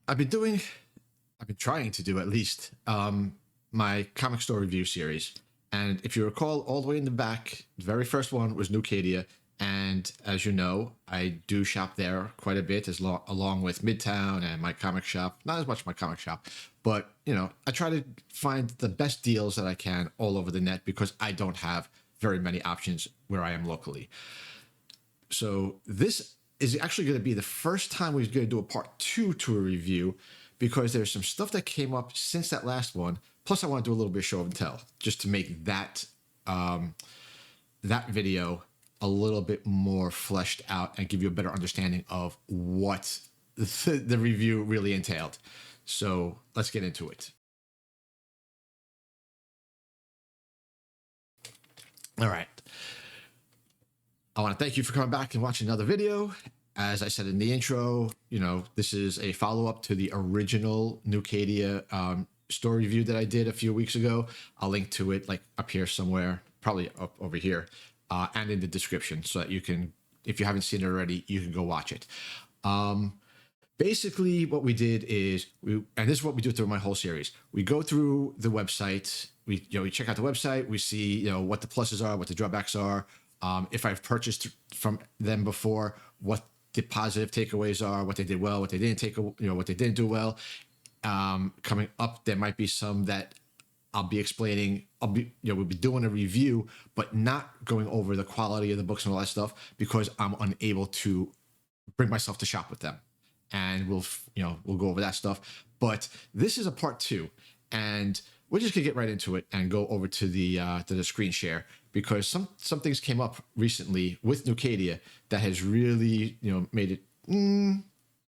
I've been doing, I've been trying to do at least my comic store review series. And if you recall, all the way in the back, the very first one was newkadia. And as you know, I do shop there quite a bit, along with Midtown and my comic shop. Not as much my comic shop, but I try to find the best deals that I can all over the net because I don't have very many options where I am locally. So this is actually going to be the first time we're going to do a part two to a review because there's some stuff that came up since that last one. Plus, I want to do a little bit of show and tell just to make that that video a little bit more fleshed out and give you a better understanding of what the review really entailed. So let's get into it. All right. I want to thank you for coming back and watching another video. As I said in the intro, this is a follow-up to the original newkadia store review that I did a few weeks ago. I'll link to it like up here somewhere, probably up over here, and in the description so that you can, if you haven't seen it already, you can go watch it. Basically, what we did is, and this is what we do through my whole series. We go through the website, we check out the website, we see what the pluses are, what the drawbacks are, if I've purchased from them before, what the positive takeaways are, what they did well, what they didn't what they didn't do well. Coming up, there might be some that I'll be explaining. We'll be doing a review, but not going over the quality of the books and all that stuff because I'm unable to bring myself to shop with them. And we'll go over that stuff. But this is a part two, and we're just gonna get right into it and go over to the screen share because some things came up recently with newkadia that has really made it a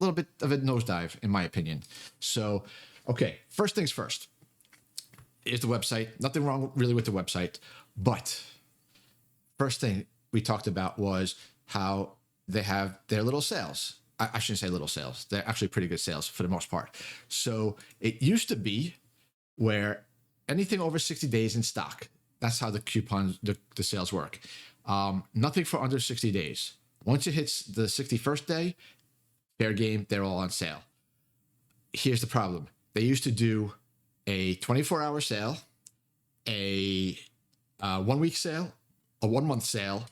little bit of a nosedive in my opinion. So, okay, first things first is the website. Nothing wrong really with the website, but first thing we talked about was how they have their little sales. I shouldn't say little sales. They're actually pretty good sales for the most part. So it used to be where anything over 60 days in stock, that's how the coupons, the sales work. Nothing for under 60 days. Once it hits the 61st day, fair game, they're all on sale. Here's the problem. They used to do a 24-hour sale, a 1-week sale, a 1-month sale,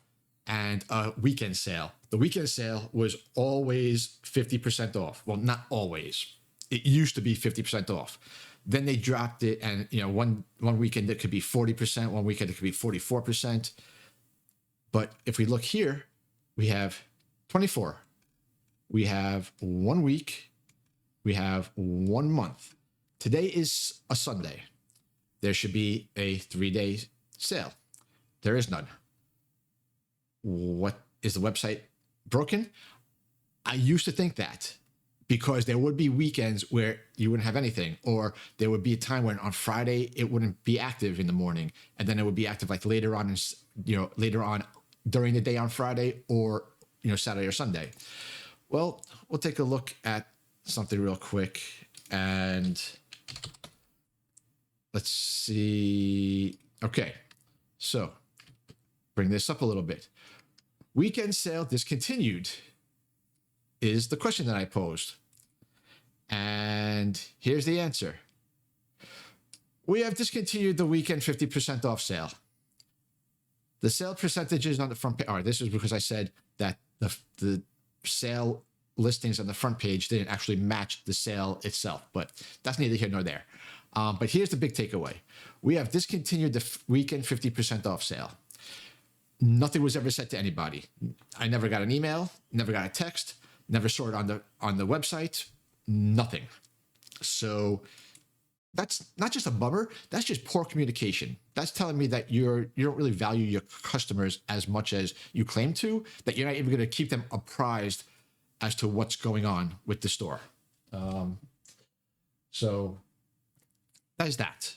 and a weekend sale. The weekend sale was always 50% off. Well, not always. It used to be 50% off. Then they dropped it, and one weekend it could be 40%, one weekend it could be 44%. But if we look here, we have 24. We have 1 week. We have 1 month. Today is a Sunday. There should be a 3-day sale. There is none. What is the website broken? I used to think that because there would be weekends where you wouldn't have anything, or there would be a time when on Friday it wouldn't be active in the morning, and then it would be active like later on, later on during the day on Friday, or Saturday or Sunday. Well, we'll take a look at something real quick, and let's see. Okay, so bring this up a little bit. Weekend sale discontinued is the question that I posed. And here's the answer. We have discontinued the weekend 50% off sale. The sale percentages on the front page, this is because I said that the sale listings on the front page didn't actually match the sale itself, but that's neither here nor there. But here's the big takeaway. We have discontinued the weekend 50% off sale. Nothing was ever said to anybody. I never got an email, never got a text, never saw it on the website, nothing. So that's not just a bummer, that's just poor communication. That's telling me that you don't really value your customers as much as you claim to, that you're not even going to keep them apprised as to what's going on with the store. So that's that.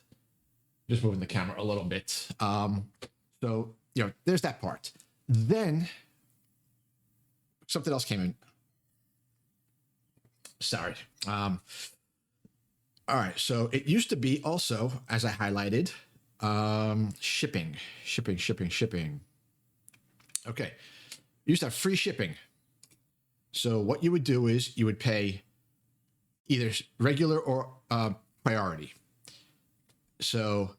Just moving the camera a little bit. So there's that part. Then something else came in. Sorry. All right. So it used to be also, as I highlighted, shipping. Okay. You used to have free shipping. So what you would do is you would pay either regular or priority. So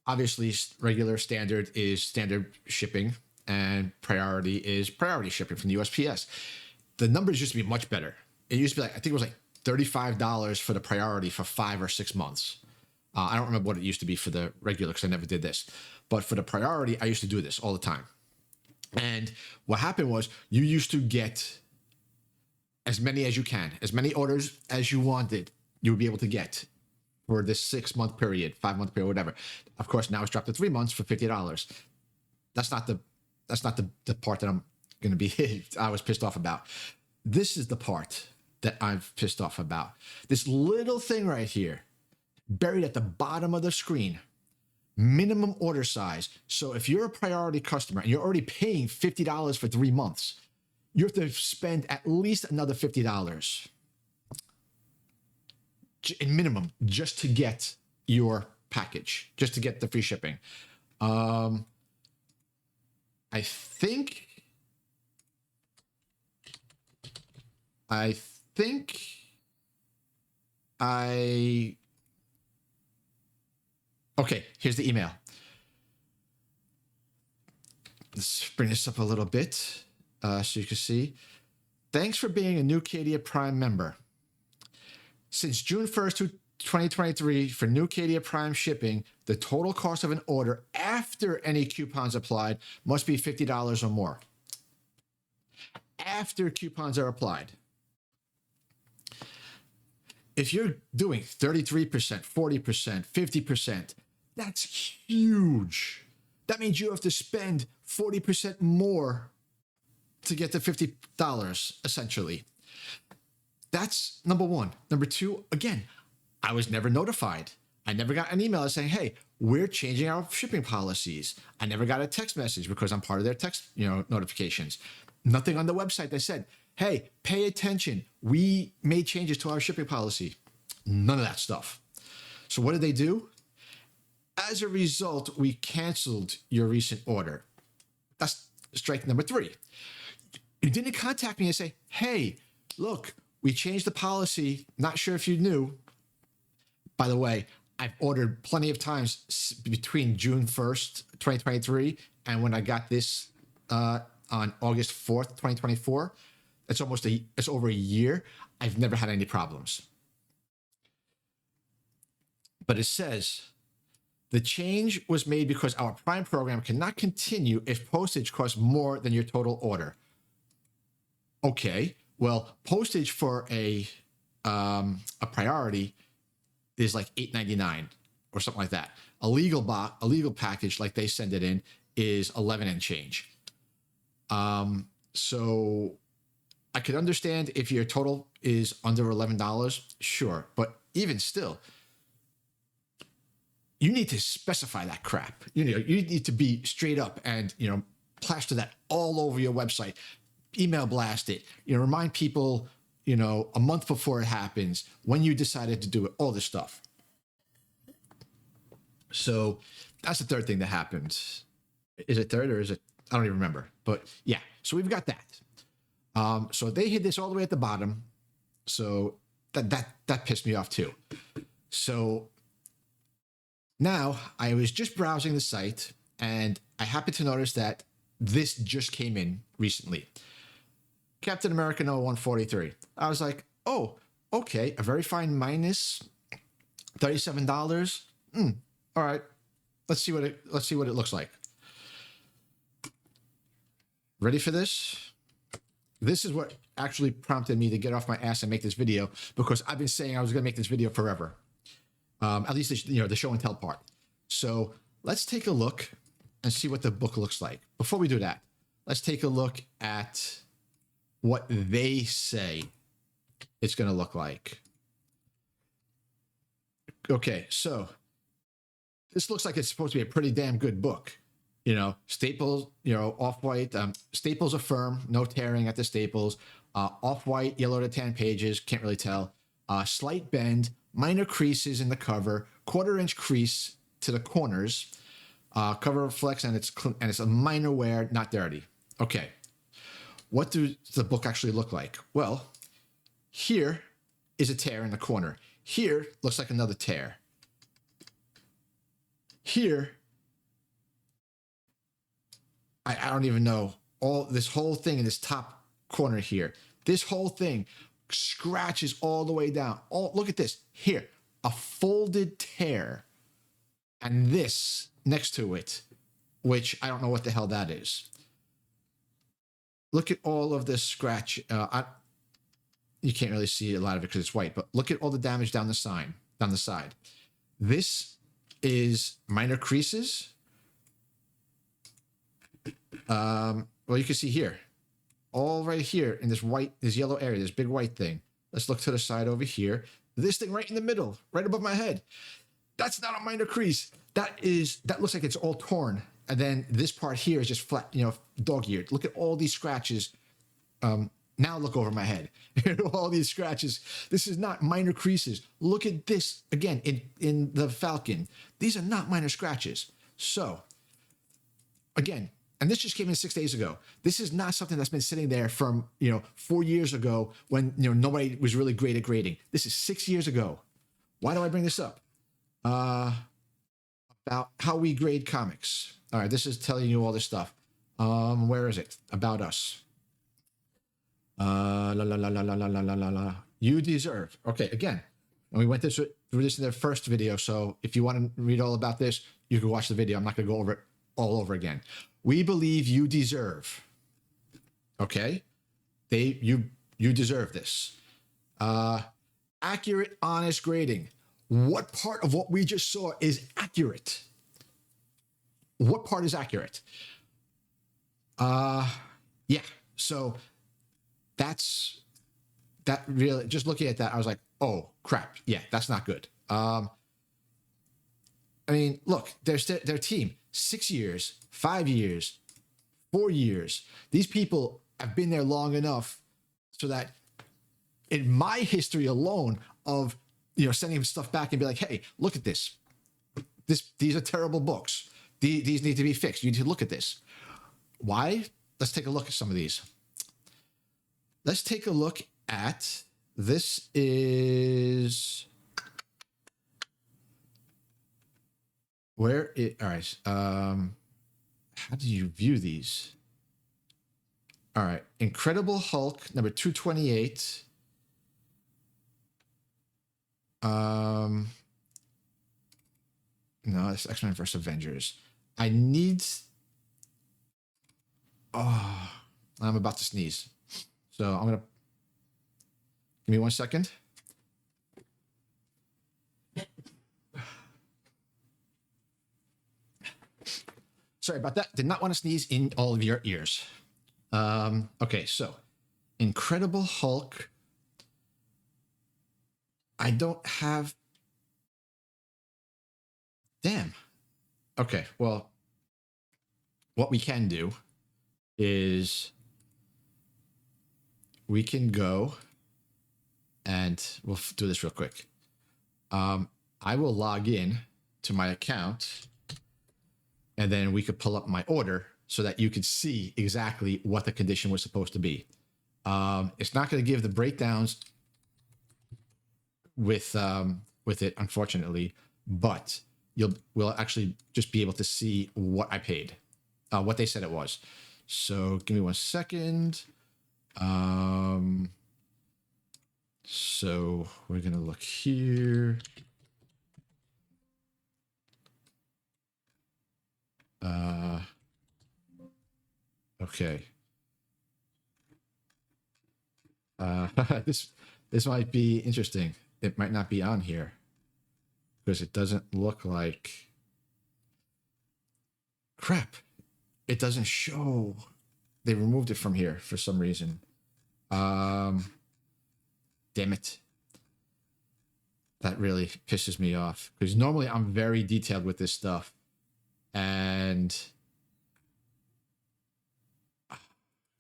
obviously regular standard is standard shipping and priority is priority shipping from the USPS. The numbers used to be much better. It used to be like, I think it was like $35 for the priority for 5 or 6 months. I don't remember what it used to be for the regular because I never did this. But for the priority, I used to do this all the time. And what happened was you used to get as many as you can, as many orders as you wanted, you would be able to get for this 6-month period, 5-month period, whatever. Of course, now it's dropped to 3 months for $50. That's not the part that I'm going to be, I was pissed off about. This is the part that I'm pissed off about. This little thing right here, buried at the bottom of the screen, minimum order size. So if you're a priority customer and you're already paying $50 for 3 months, you have to spend at least another $50 in minimum just to get your package, just to get the free shipping. I think okay, here's the email. Let's bring this up a little bit so you can see. Thanks for being a newkadia Prime member. Since June 1st, 2023, for newkadia Prime shipping, the total cost of an order after any coupons applied must be $50 or more. After coupons are applied. If you're doing 33%, 40%, 50%, that's huge. That means you have to spend 40% more to get the $50, essentially. That's number one. Number two, again, I was never notified. I never got an email saying, hey, we're changing our shipping policies. I never got a text message because I'm part of their text, notifications. Nothing on the website that said, hey, pay attention. We made changes to our shipping policy. None of that stuff. So what did they do? As a result, we canceled your recent order. That's strike number 3. You didn't contact me and say, hey, look, we changed the policy. Not sure if you knew. By the way, I've ordered plenty of times between June 1st, 2023, and when I got this on August 4th, 2024, it's over a year. I've never had any problems. But it says, the change was made because our Prime program cannot continue if postage costs more than your total order. Okay, well, postage for a priority is like $8.99 or something like that. A legal package, like they send it in, is $11 and change. So I could understand if your total is under $11, sure, but even still, you need to specify that crap. You need to be straight up and plaster that all over your website. Email blast it. Remind people a month before it happens, when you decided to do it, all this stuff. So that's the third thing that happened. Is it third or is it? I don't even remember. But yeah, so we've got that. So they hid this all the way at the bottom. So that pissed me off too. So now I was just browsing the site and I happened to notice that this just came in recently. Captain America No. 143. I was like, oh, okay, a very fine minus $37. All right, let's see what it looks like. Ready for this? This is what actually prompted me to get off my ass and make this video, because I've been saying I was going to make this video forever. At least the show and tell part. So let's take a look and see what the book looks like. Before we do that, let's take a look at what they say it's going to look like. Okay, so this looks like it's supposed to be a pretty damn good book. Staples, off-white, staples are firm, no tearing at the staples, off-white, yellow to tan pages, can't really tell, slight bend, minor creases in the cover, 1/4-inch crease to the corners, cover reflects, and it's a minor wear, not dirty. Okay. What does the book actually look like? Well, here is a tear in the corner. Here looks like another tear. Here, I don't even know, this whole thing in this top corner here, this whole thing scratches all the way down. Oh, look at this. Here, a folded tear. And this next to it, which I don't know what the hell that is. Look at all of this scratch. You can't really see a lot of it because it's white, but look at all the damage down the side. This is minor creases. Well, you can see here, all right here in this yellow area, this big white thing. Let's look to the side over here. This thing right in the middle, right above my head. That's not a minor crease. That looks like it's all torn. And then this part here is just flat, dog-eared. Look at all these scratches. Now look over my head. All these scratches. This is not minor creases. Look at this again in the Falcon. These are not minor scratches. So again, and this just came in 6 days ago. This is not something that's been sitting there from 4 years ago when nobody was really great at grading. This is 6 years ago. Why do I bring this up? About how we grade comics. All right, this is telling you all this stuff. Where is it? About us. You deserve. Okay, again, and we went through this in the first video. So if you want to read all about this, you can watch the video. I'm not going to go over it all over again. We believe you deserve. Okay, you deserve this. Accurate, honest grading. What part of what we just saw is accurate? What part is accurate? Yeah. So that really, just looking at that, I was like, oh crap. Yeah, that's not good. I mean, look, their team, 6 years, 5 years, 4 years. These people have been there long enough so that in my history alone of sending stuff back and be like, hey, look at this. These are terrible books. These need to be fixed. You need to look at this. Why? Let's take a look at some of these. Let's take a look at, this is, all right. How do you view these? All right. Incredible Hulk, number 228. No, it's X-Men vs. Avengers. I'm about to sneeze. So I'm going to, give me 1 second. Sorry about that. Did not want to sneeze in all of your ears. Okay, so Incredible Hulk. I don't have. Damn. Okay, well, what we can do is we can go and we'll do this real quick. I will log in to my account and then we could pull up my order so that you could see exactly what the condition was supposed to be. It's not going to give the breakdowns with it, unfortunately, but we'll actually just be able to see what I paid, what they said it was. So give me 1 second. So we're going to look here. Okay. This might be interesting. It might not be on here because it doesn't look like. Crap. It doesn't show. They removed it from here for some reason. Damn it. That really pisses me off because normally I'm very detailed with this stuff. And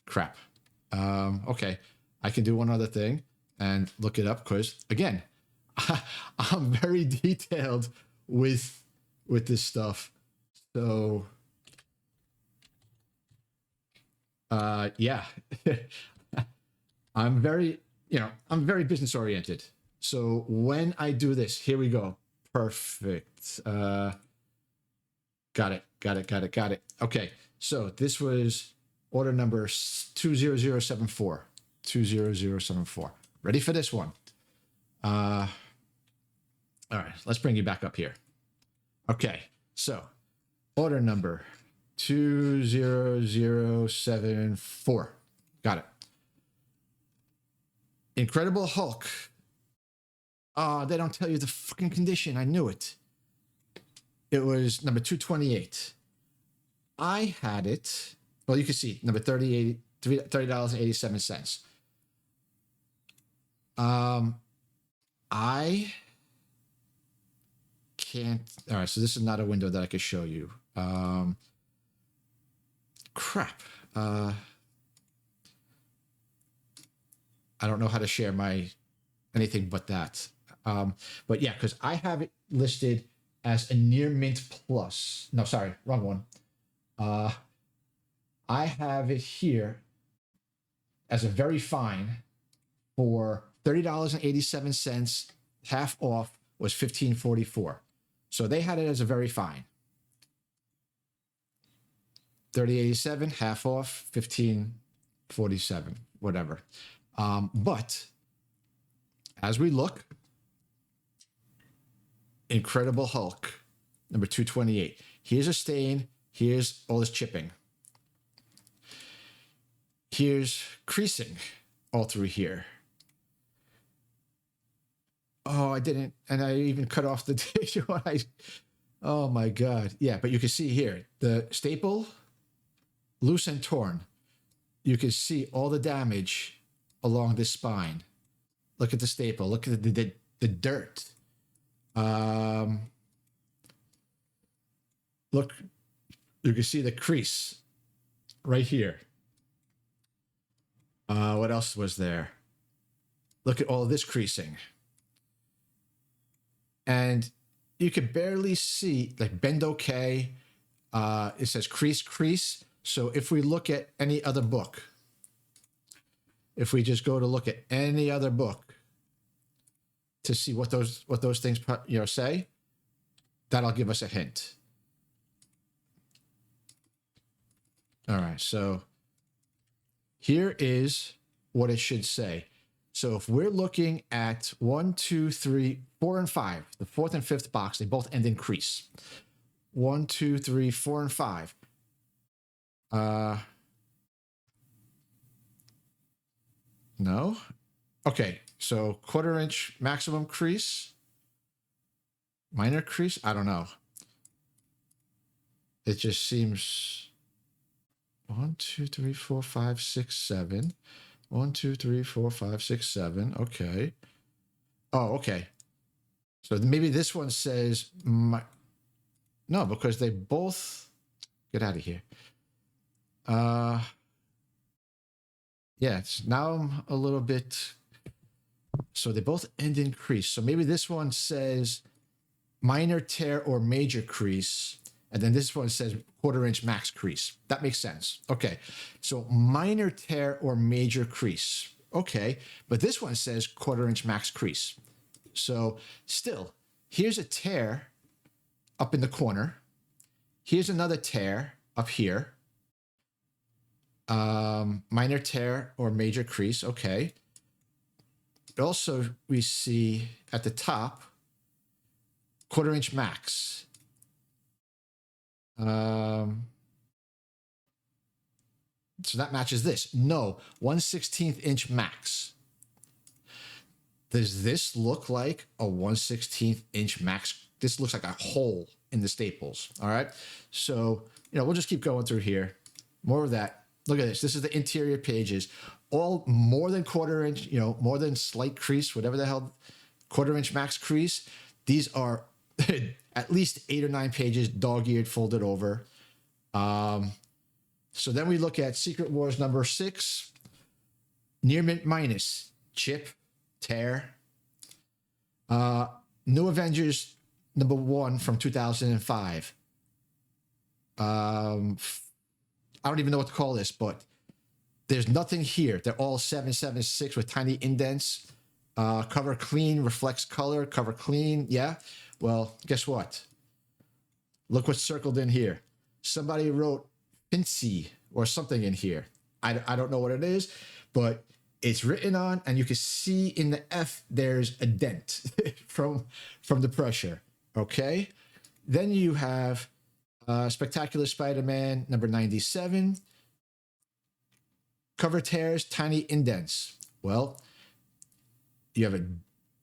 crap. Okay. I can do one other thing and look it up because, again, I'm very detailed with this stuff. So, yeah, I'm very business oriented. So when I do this, here we go. Perfect. Got it. Okay. So this was order number 20074. 20074. Ready for this one? All right. Let's bring you back up here. Okay. So order number 20074. Got it. Incredible Hulk. They don't tell you the fucking condition. I knew it. It was number 228. I had it. Well, you can see number $30.87. I can't. All right, so this is not a window that I could show you. Crap. I don't know how to share my anything but that. But yeah, because I have it listed as a near mint plus. No, sorry, wrong one. I have it here as a very fine for $30.87. Half off was $15.44. So they had it as a very fine. $30.87, half off, $15.47, whatever. But as we look, Incredible Hulk, number 228. Here's a stain. Here's all this chipping. Here's creasing all through here. Oh, I didn't. And I even cut off the tissue when I. Oh my God. Yeah, but you can see here the staple, loose and torn. You can see all the damage along this spine. Look at the staple. Look at the dirt. Look, you can see the crease right here. What else was there? Look at all this creasing. And you can barely see, like, bend okay. It says crease. So if we look at any other book, if we just go to look at any other book to see what those things say, that'll give us a hint. All right, so here is what it should say. So if we're looking at 1, 2, 3, 4, and 5, the fourth and fifth box, they both end in crease. 1, 2, 3, 4, and 5. No. Okay, so 1/4 inch maximum crease, minor crease. I don't know. It just seems 1, 2, 3, 4, 5, 6, 7. 1, 2, 3, 4, 5, 6, 7. Okay. Oh, okay. So maybe this one says no, because they both get out of here. Yeah, it's now I'm a little bit. So they both end in crease. So maybe this one says minor tear or major crease, and then this one says 1/4 inch max crease. That makes sense. Okay, so minor tear or major crease. Okay, but this one says 1/4 inch max crease. So still, here's a tear up in the corner. Here's another tear up here. Minor tear or major crease. Okay. Also, we see at the top 1/4 inch max. So that matches this. No, 1/16 inch max. Does this look like a 1/16 inch max? This looks like a hole in the staples. All right. So, we'll just keep going through here. More of that. Look at this. This is the interior pages. All more than 1/4 inch, more than slight crease, whatever the hell, 1/4 inch max crease. These are at least 8 or 9 pages, dog-eared, folded over. So then we look at Secret Wars number 6, near mint minus, chip, tear. New Avengers number 1 from 2005. I don't even know what to call this, but there's nothing here. They're all 776 with tiny indents. Cover clean, reflects color, cover clean. Yeah. Well, guess what? Look what's circled in here. Somebody wrote Fincy or something in here. I don't know what it is, but it's written on, and you can see in the F there's a dent from the pressure. Okay. Then you have Spectacular Spider-Man number 97. Cover tears, tiny indents. Well, you have a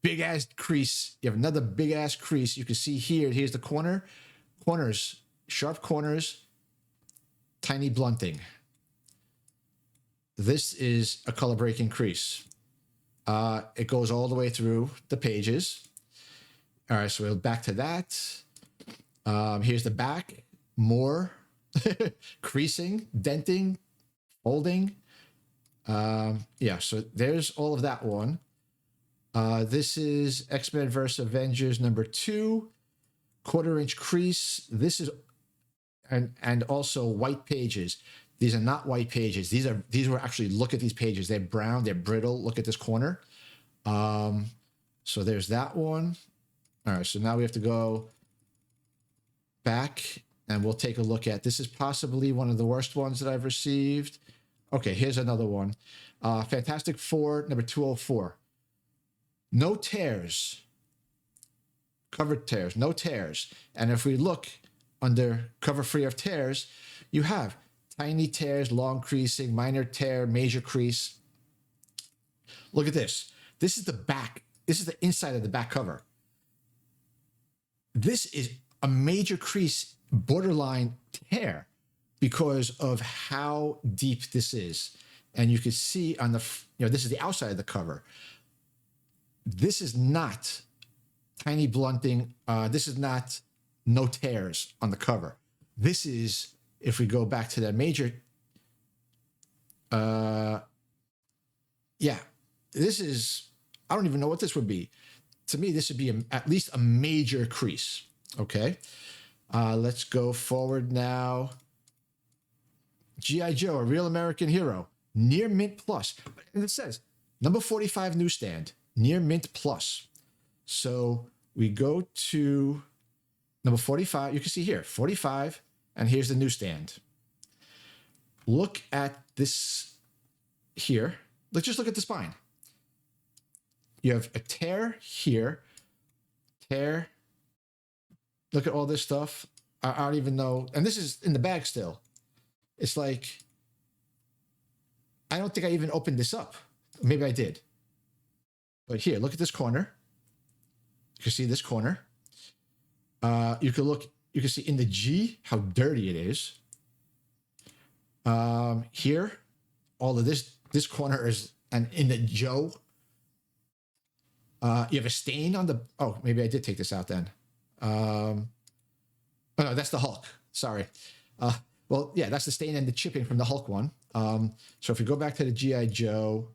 big ass crease. You have another big ass crease. You can see here. Here's the corners, sharp corners, tiny blunting. This is a color breaking crease. It goes all the way through the pages. All right, so we'll back to that. Here's the back. More creasing, denting, folding. Yeah, so there's all of that one. This is X-Men vs. Avengers number 2, 1/4-inch crease. This is, and also white pages. These are not white pages. These were actually, look at these pages. They're brown, they're brittle. Look at this corner. So there's that one. All right, so now we have to go back and we'll take a look at, this is possibly one of the worst ones that I've received. Okay, here's another one. Fantastic Four, number 204. No tears. Covered tears, no tears. And if we look under cover free of tears, you have tiny tears, long creasing, minor tear, major crease. Look at this. This is the back. This is the inside of the back cover. This is a major crease, borderline tear, because of how deep this is. And you can see on the, this is the outside of the cover. This is not tiny blunting. This is not no tears on the cover. This is, if we go back to that major, yeah, this is, I don't even know what this would be. To me, this would be at least a major crease. Okay. Let's go forward now. G.I. Joe, a real American hero, near mint plus. And it says number 45 newsstand, near mint plus. So we go to number 45. You can see here, 45, and here's the newsstand. Look at this here. Let's just look at the spine. You have a tear here, tear. Look at all this stuff. I don't even know. And this is in the bag still. It's like, I don't think I even opened this up. Maybe I did. But here, look at this corner. You can see this corner. You can see in the G how dirty it is. Here, all of this corner is, and in the Joe, you have a stain on the, oh, maybe I did take this out then. Oh no, that's the Hulk. Sorry. Well, yeah, that's the stain and the chipping from the Hulk one. So if we go back to the G.I. Joe,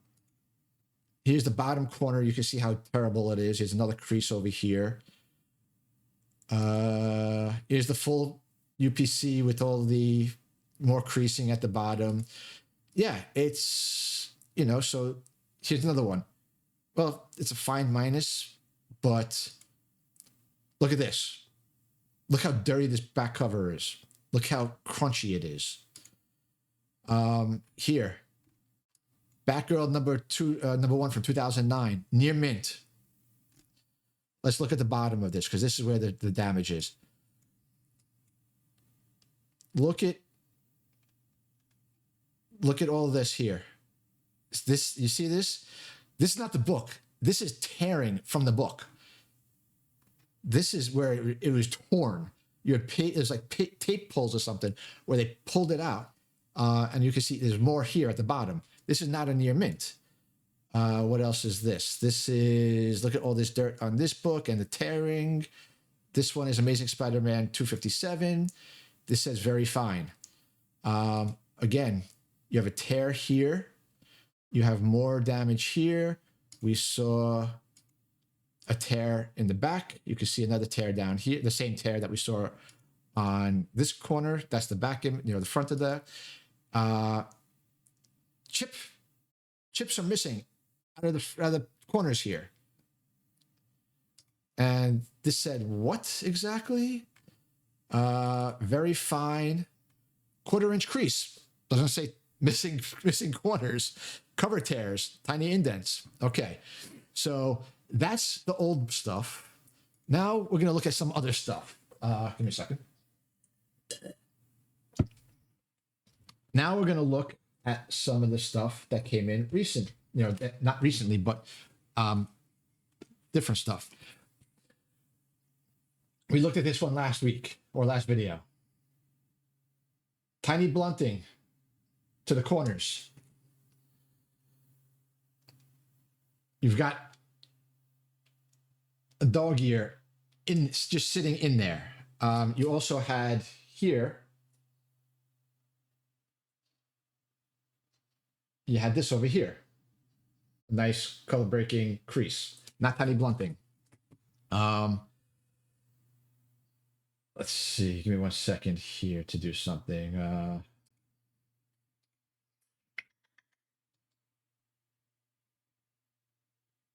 here's the bottom corner. You can see how terrible it is. Here's another crease over here. Here's the full UPC with all the more creasing at the bottom. Yeah, it's, so here's another one. Well, it's a fine minus, but look at this. Look how dirty this back cover is. Look how crunchy it is. Here, Batgirl number 1 from 2009, near mint. Let's look at the bottom of this because this is where the damage is. Look at all this here. This, you see this? This is not the book. This is tearing from the book. This is where it was torn. It was like tape pulls or something where they pulled it out. And you can see there's more here at the bottom. This is not a near mint. What else is this? This is, look at all this dirt on this book and the tearing. This one is Amazing Spider-Man 257. This says very fine. Again, you have a tear here. You have more damage here. We saw a tear in the back. You can see another tear down here, the same tear that we saw on this corner. That's the back, the front of that. Chips are missing out of the corners here. And this said, what exactly? Very fine 1/4 inch crease. Doesn't say missing corners, cover tears, tiny indents. Okay, so that's the old stuff. Now we're going to look at some other stuff. Give me a second. Now we're going to look at some of the stuff that came in recent, not recently, but different stuff. We looked at this one last week or last video. Tiny blunting to the corners. You've got a dog ear just sitting in there. You also had here, you had this over here. Nice color breaking crease, not tiny blunting. Let's see, give me 1 second here to do something.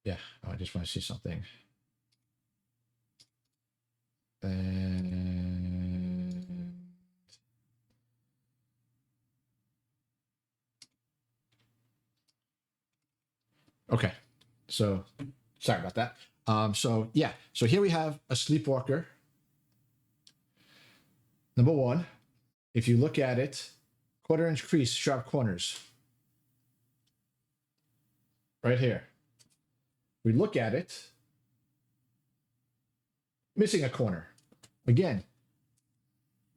Yeah, I just want to see something. And okay, so sorry about that. So yeah, so here we have a sleepwalker. Number one, if you look at it, 1/4 inch crease, sharp corners. Right here. We look at it, missing a corner. Again,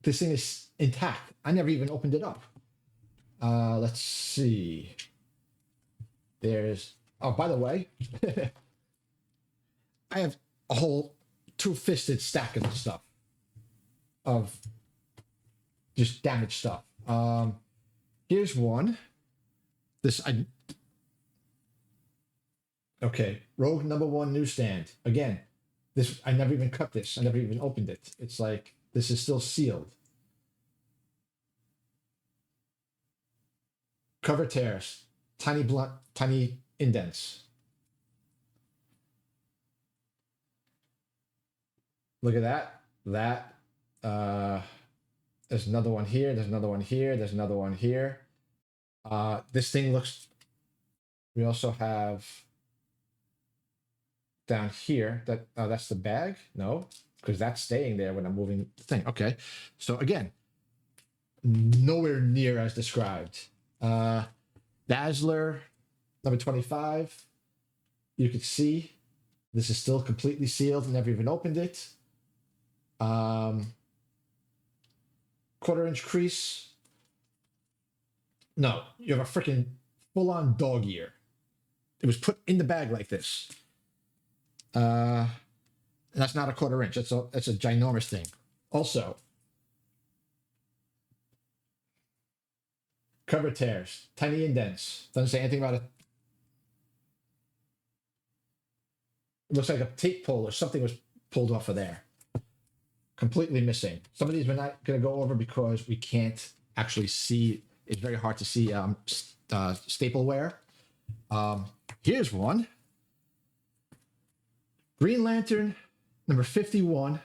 this thing is intact. I never even opened it up. Let's see. There's, oh, by the way, I have a whole 2-fisted stack of this stuff, of just damaged stuff. Here's one. Okay, Rogue #1 newsstand. Again, this, I never even cut this. I never even opened it. It's like, this is still sealed. Cover tears, tiny indents. Look at that. There's another one here. There's another one here. There's another one here. This thing looks, we also have down here, that's the bag. No, because that's staying there when I'm moving the thing. Okay, so again, nowhere near as described. Dazzler #25. You could see this is still completely sealed. Never even opened it. 1/4 inch crease. No, you have a freaking full-on dog ear. It was put in the bag like this. That's not a 1/4 inch. That's a ginormous thing. Also, cover tears, tiny indents. Doesn't say anything about it. It looks like a tape pull or something was pulled off of there. Completely missing. Some of these we're not going to go over because we can't actually see. It's very hard to see staple wear. Here's one. Green Lantern #51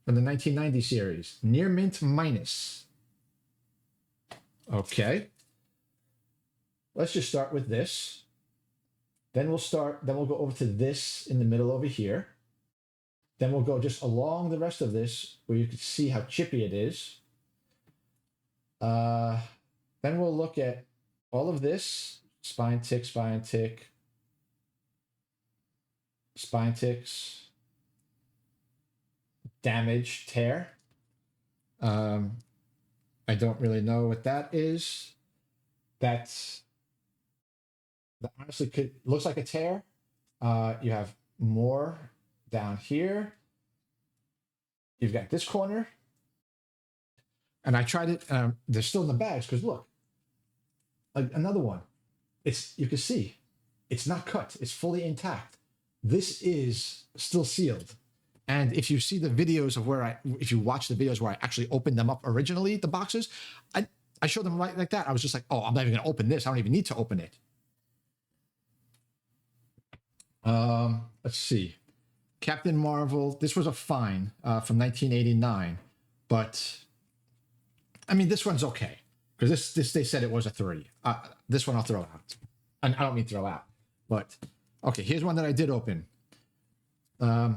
from the 1990 series. Near mint minus. Okay. Let's just start with this. Then we'll go over to this in the middle over here. Then we'll go just along the rest of this where you can see how chippy it is. Then we'll look at all of this. Spine tick, spine tick. Spine ticks. Damage, tear. I don't really know what that is. That honestly looks like a tear. You have more down here. You've got this corner. And I tried it. They're still in the bags because look, another one. You can see it's not cut. It's fully intact. This is still sealed. And if you see the videos of if you watch the videos where I actually opened them up originally, the boxes, I showed them like that. I was just like, oh, I'm not even going to open this. I don't even need to open it. Let's see. Captain Marvel. This was a fine from 1989, but I mean, this one's okay because this they said it was a 3. This one I'll throw out. And I don't mean throw out, but okay. Here's one that I did open. Dai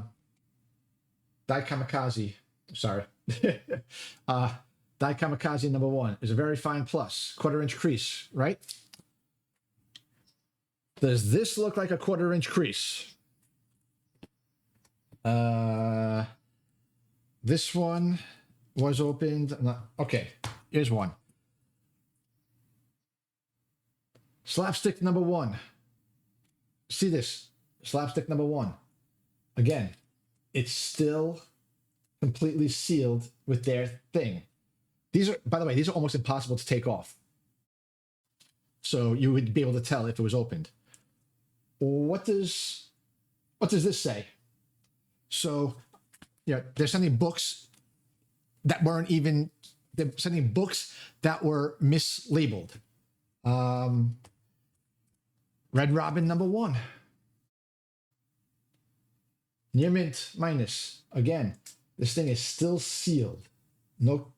Kamikaze. Sorry. Dai Kamikaze #1 is a very fine plus, 1/4 inch crease, right? Does this look like a 1/4 inch crease? This one was opened. Okay, here's one. Slapstick #1. See this? Slapstick #1. Again, it's still completely sealed with their thing. These are, by the way, these are almost impossible to take off. So you would be able to tell if it was opened. What does this say? So, they're sending books that weren't even, they're sending books that were mislabeled. Red Robin #1. Near mint minus. Again, this thing is still sealed. No.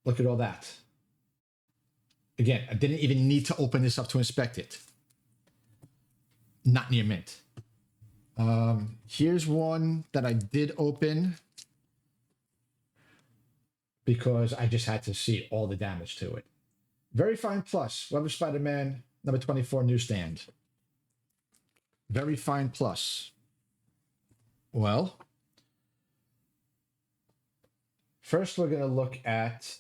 Look at all that. Again, I didn't even need to open this up to inspect it. Not near mint. Here's one that I did open because I just had to see all the damage to it. Very fine plus. Web of Spider-Man #24 newsstand. Very fine plus. Well, first we're going to look at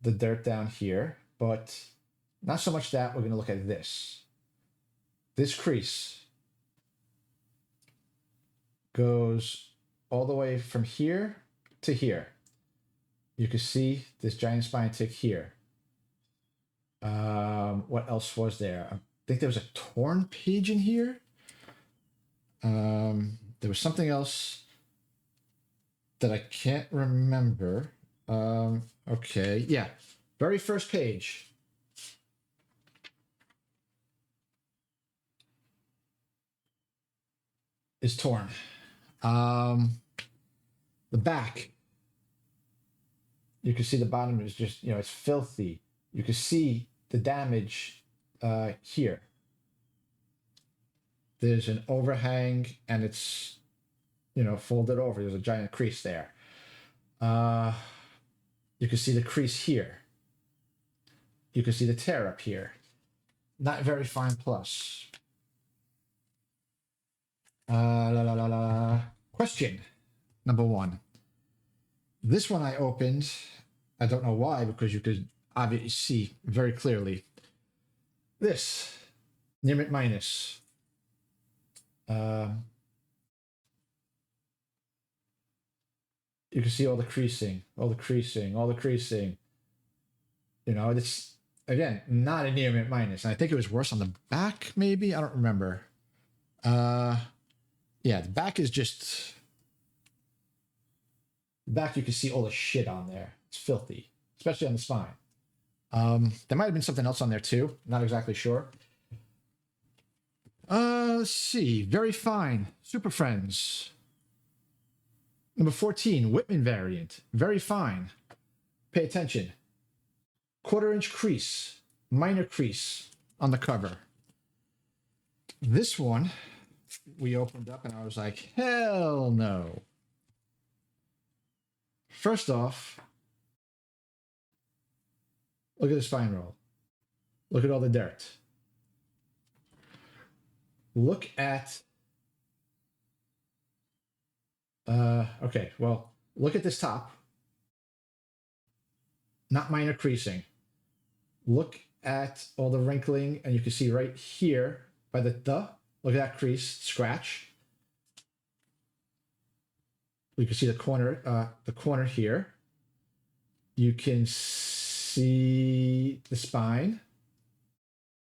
the dirt down here, but not so much that. We're going to look at this. This crease goes all the way from here to here. You can see this giant spine tick here. What else was there? I think there was a torn page in here. There was something else that I can't remember. Okay, yeah. Very first page. Is torn. The back. You can see the bottom is just, it's filthy. You can see the damage here. There's an overhang and it's, folded over. There's a giant crease there. You can see the crease here. You can see the tear up here. Not very fine plus. Question #1. This one I opened. I don't know why, because you could obviously see very clearly. This, near mint minus. You can see all the creasing. It's, again, not a near mint minus. And I think it was worse on the back, maybe? I don't remember. Yeah, the back is just... The back, you can see all the shit on there. It's filthy, especially on the spine. There might have been something else on there too. Not exactly sure. Let's see. Very fine. Super Friends. #14, Whitman variant. Very fine. Pay attention. 1/4 inch crease. Minor crease on the cover. This one, we opened up and I was like, hell no. First off, look at the spine roll. Look at all the dirt. Look at... okay, well, look at this top. Not minor creasing. Look at all the wrinkling, and you can see right here by the look at that crease, scratch. You can see the corner here. You can see the spine.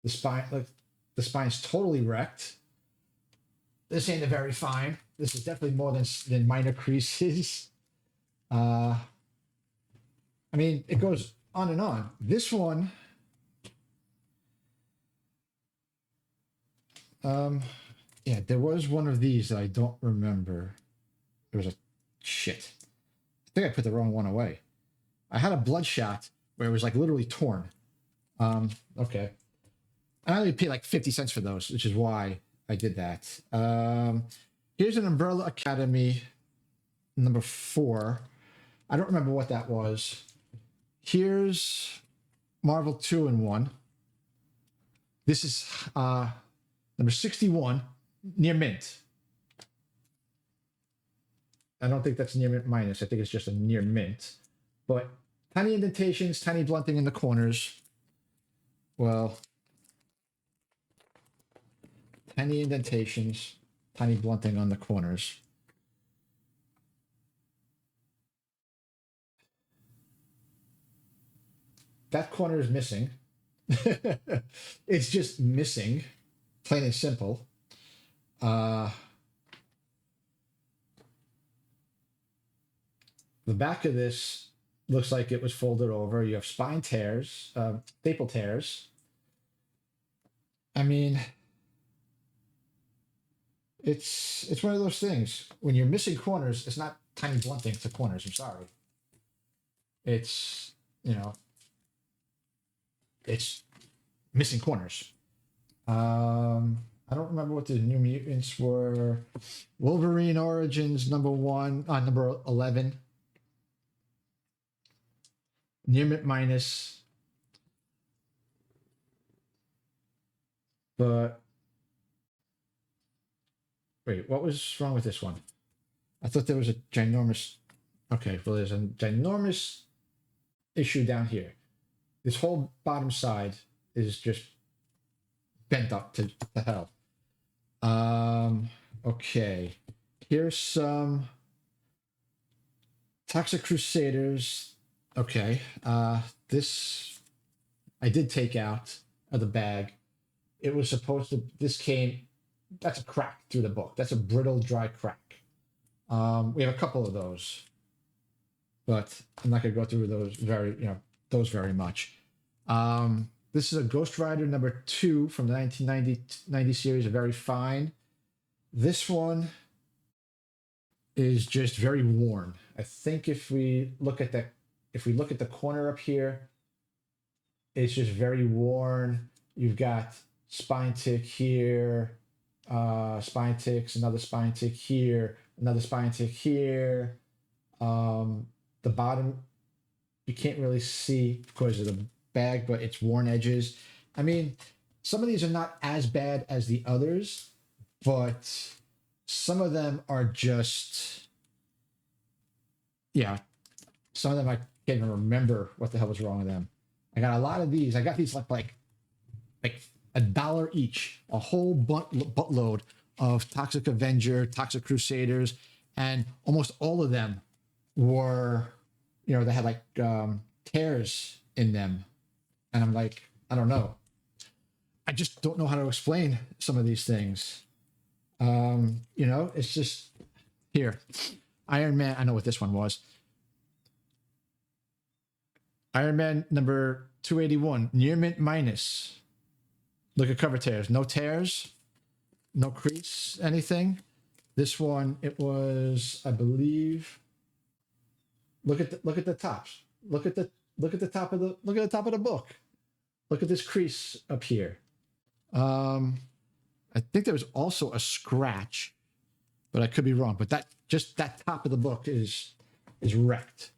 Look, the spine's totally wrecked. This ain't a very fine. This is definitely more than minor creases. I mean, it goes on and on. This one, yeah, there was one of these that I don't remember. There was a shit. I think I put the wrong one away. I had a Bloodshot where it was like literally torn. Okay. I only paid like 50 cents for those, which is why I did that. Here's an Umbrella Academy number 4. I don't remember what that was. Here's Marvel 2-in-1. This is number 61, near mint. I don't think that's near mint minus. I think it's just a near mint. But tiny indentations, tiny blunting in the corners. Well, tiny indentations, tiny blunting on the corners. That corner is missing. It's just missing, plain and simple. The back of this looks like it was folded over. You have spine tears, staple tears. I mean, it's one of those things. When you're missing corners, it's not tiny blunting to corners. I'm sorry. It's, you know, it's missing corners. I don't remember what the New Mutants were. Wolverine Origins number 1, number 11. Near mint minus. But wait, what was wrong with this one? I thought there was a ginormous. Okay, well, there's a ginormous issue down here. This whole bottom side is just bent up to hell. Okay. Here's some Toxic Crusaders. Okay. This I did take out of the bag. It was supposed to, this came, that's a crack through the book. That's a brittle, dry crack. We have a couple of those, but I'm not going to go through those very much. This is a Ghost Rider number 2 from the 1990 series, a very fine. This one is just very worn. I think if we look at the corner up here, it's just very worn. You've got spine tick here, spine ticks, another spine tick here, another spine tick here. The bottom, you can't really see because of the bag, but it's worn edges. I mean, some of these are not as bad as the others, but some of them are just, yeah, some of them I can't even remember what the hell was wrong with them. I got a lot of these. I got these like $1 each, a whole buttload of Toxic Avenger, Toxic Crusaders, and almost all of them were, they had like tears in them. And I'm like, I don't know. I just don't know how to explain some of these things. It's just here. Iron Man, I know what this one was. Iron Man number 281, near mint minus. Look at cover tears. No tears, no crease, anything. This one, it was, I believe. Look at the tops. Look at the top of the book. Look at this crease up here. I think there was also a scratch, but I could be wrong. But that top of the book is wrecked.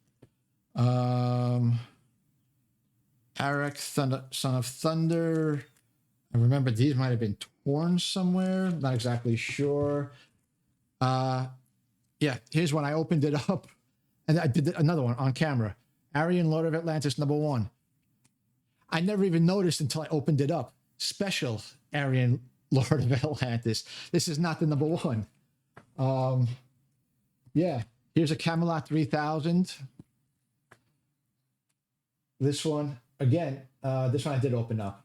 Arak, Son of Thunder. I remember these might have been torn somewhere. Not exactly sure. Yeah, here's when I opened it up, and I did another one on camera. Arian, Lord of Atlantis, number 1. I never even noticed until I opened it up. Special Arian, Lord of Atlantis. This is not the number 1. Yeah, here's a Camelot 3000. This one, again, this one I did open up.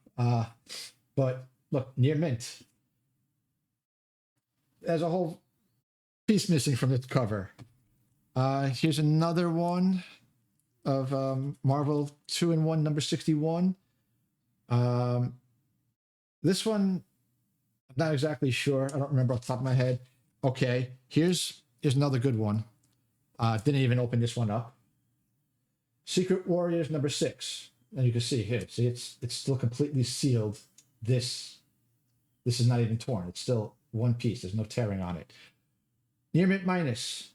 But look, near mint. There's a whole piece missing from the cover. Here's another one. of Marvel 2-in-1 number 61. This one, I'm not exactly sure. I don't remember off the top of my head. Okay, here's another good one. Didn't even open this one up. Secret Warriors number 6. And you can see here. See, it's still completely sealed. This is not even torn. It's still one piece. There's no tearing on it. Near mint minus.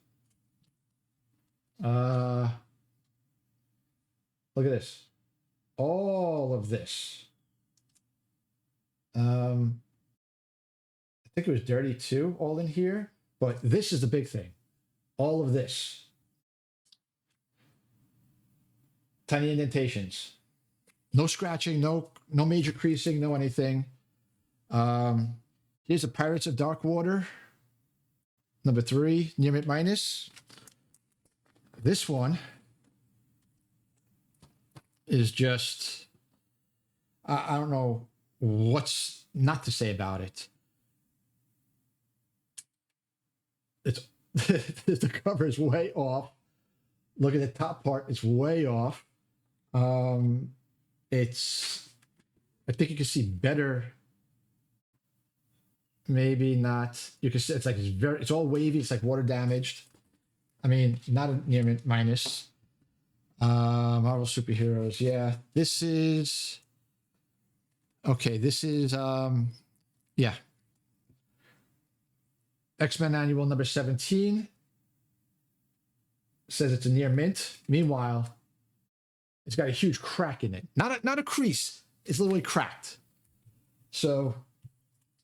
Look at this. All of this. I think it was dirty too, all in here. But this is the big thing. All of this. Tiny indentations. No scratching, no major creasing, no anything. Here's the Pirates of Dark Water. Number 3, near mint minus. This one is just, I don't know what's not to say about it. It's the cover is way off. Look at the top part; it's way off. It's, I think you can see better. Maybe not. You can see it's like it's all wavy. It's like water damaged. I mean, not a near mint minus. Marvel superheroes. Yeah, this is okay. This is yeah. X-Men Annual number 17 says it's a near mint. Meanwhile, it's got a huge crack in it. Not a crease. It's literally cracked. So,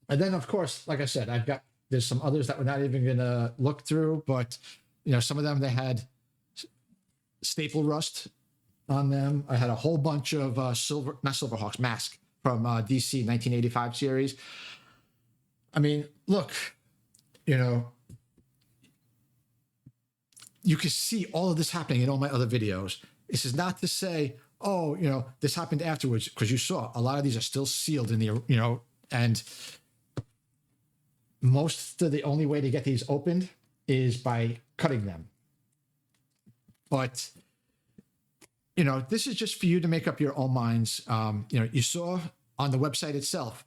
and then of course, like I said, there's some others that we're not even gonna look through, but you know, some of them they had staple rust on them. I had a whole bunch of not Silverhawks, Mask from DC 1985 series. I mean, look, you know, you can see all of this happening in all my other videos. This is not to say, oh, you know, this happened afterwards, because you saw a lot of these are still sealed in the, you know, and most of the only way to get these opened is by cutting them. But, you know, this is just for you to make up your own minds. You know, you saw on the website itself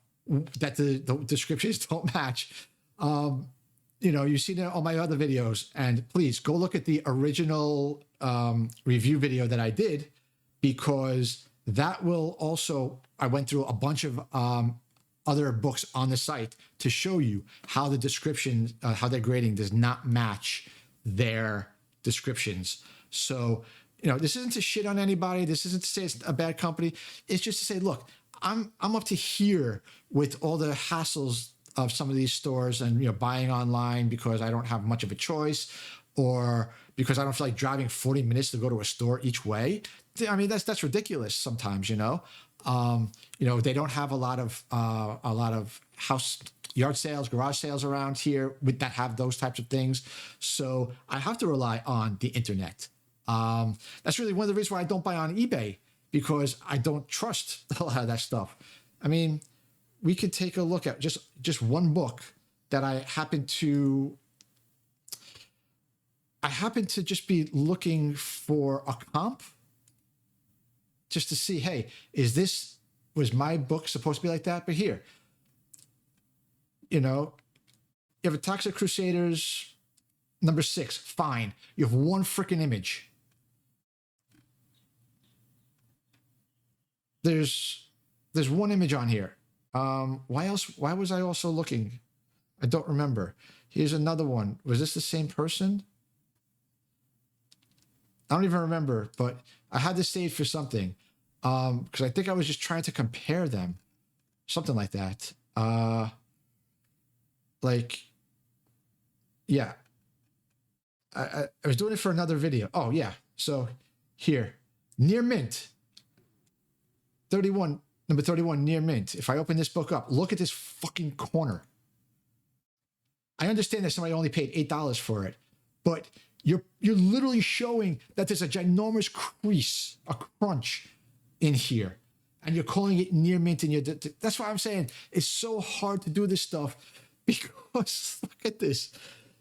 that the descriptions don't match. You know, you've seen it on my other videos, and please go look at the original review video that I did, because that will also, I went through a bunch of other books on the site to show you how the descriptions, how their grading does not match their descriptions. So, you know, this isn't to shit on anybody. This isn't to say it's a bad company. It's just to say, look, I'm up to here with all the hassles of some of these stores, and you know, buying online because I don't have much of a choice, or because I don't feel like driving 40 minutes to go to a store each way. I mean, that's ridiculous sometimes, you know. You know, they don't have a lot of house yard sales, garage sales around here that have those types of things. So I have to rely on the internet. That's really one of the reasons why I don't buy on eBay, because I don't trust a lot of that stuff. I mean, we could take a look at just one book that I happen to just be looking for a comp, just to see, hey, was my book supposed to be like that? But here, you know, you have a Toxic Crusaders number 6, fine. You have one freaking image. There's one image on here. Why was I also looking? I don't remember. Here's another one. Was this the same person? I don't even remember, but I had this saved for something. Because I think I was just trying to compare them. Something like that. Like, yeah. I was doing it for another video. Oh, yeah. So here, near mint. 31. Number 31, near mint. If I open this book up, look at this fucking corner. I understand that somebody only paid $8 for it, but you're literally showing that there's a ginormous crease, a crunch in here, and you're calling it near mint. And that's why I'm saying it's so hard to do this stuff, because look at this,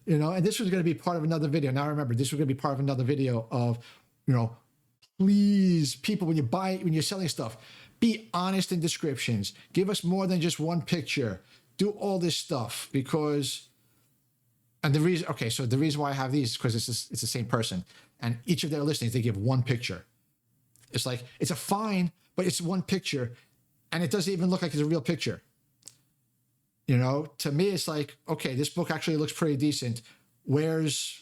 you know. And this was going to be part of another video. Now remember, this was going to be part of another video of, you know, please, people, when you're selling stuff, be honest in descriptions. Give us more than just one picture. Do all this stuff because, and the reason, okay, so the reason why I have these is because it's the same person, and each of their listings, they give one picture. It's like, it's a fine, but it's one picture, and it doesn't even look like it's a real picture. You know, to me, it's like, okay, this book actually looks pretty decent. Where's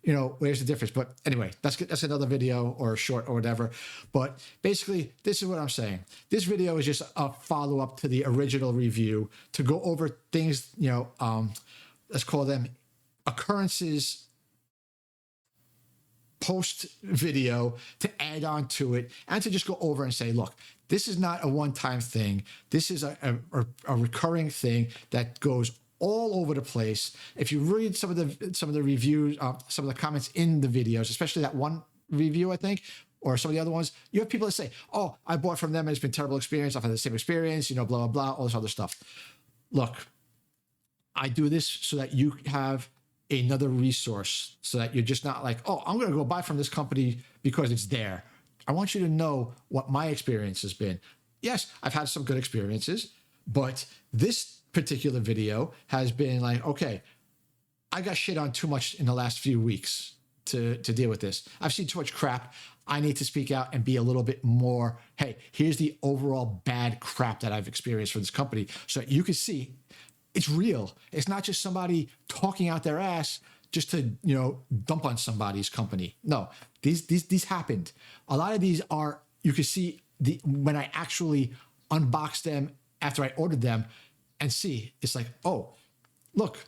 the difference? But anyway, that's another video or a short or whatever. But basically, this is what I'm saying. This video is just a follow-up to the original review to go over things, let's call them occurrences post video, to add on to it and to just go over and say, look, this is not a one-time thing. This is a recurring thing that goes all over the place. If you read some of the reviews, some of the comments in the videos, especially that one review, I think, or some of the other ones, you have people that say, oh, I bought from them and it's been a terrible experience. I've had the same experience, blah, blah, blah, all this other stuff. Look, I do this so that you have another resource, so that you're just not like, oh, I'm going to go buy from this company because it's there. I want you to know what my experience has been. Yes, I've had some good experiences, but this particular video has been like, okay, I got shit on too much in the last few weeks to deal with this. I've seen too much crap. I need to speak out and be a little bit more, hey, here's the overall bad crap that I've experienced from this company, so that you can see it's real. It's not just somebody talking out their ass just to, dump on somebody's company. No, these happened. A lot of these are, you can see when I actually unboxed them after I ordered them and see, it's like, oh, look,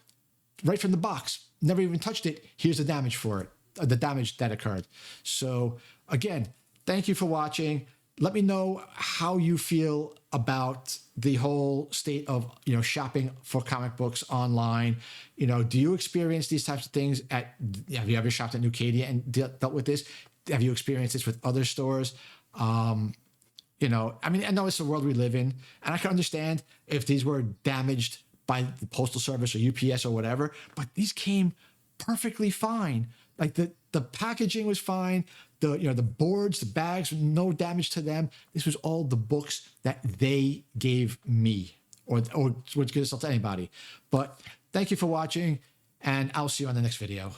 right from the box, never even touched it. Here's the damage for it, the damage that occurred. So again, thank you for watching. Let me know how you feel about the whole state of, shopping for comic books online. Do you experience these types of things have you ever shopped at newkadia and dealt with this? Have you experienced this with other stores? I know it's the world we live in, and I can understand if these were damaged by the postal service or UPS or whatever, but these came perfectly fine. Like the packaging was fine. The boards, the bags, no damage to them. This was all the books that they gave me, or would give this to anybody. But thank you for watching, and I'll see you on the next video.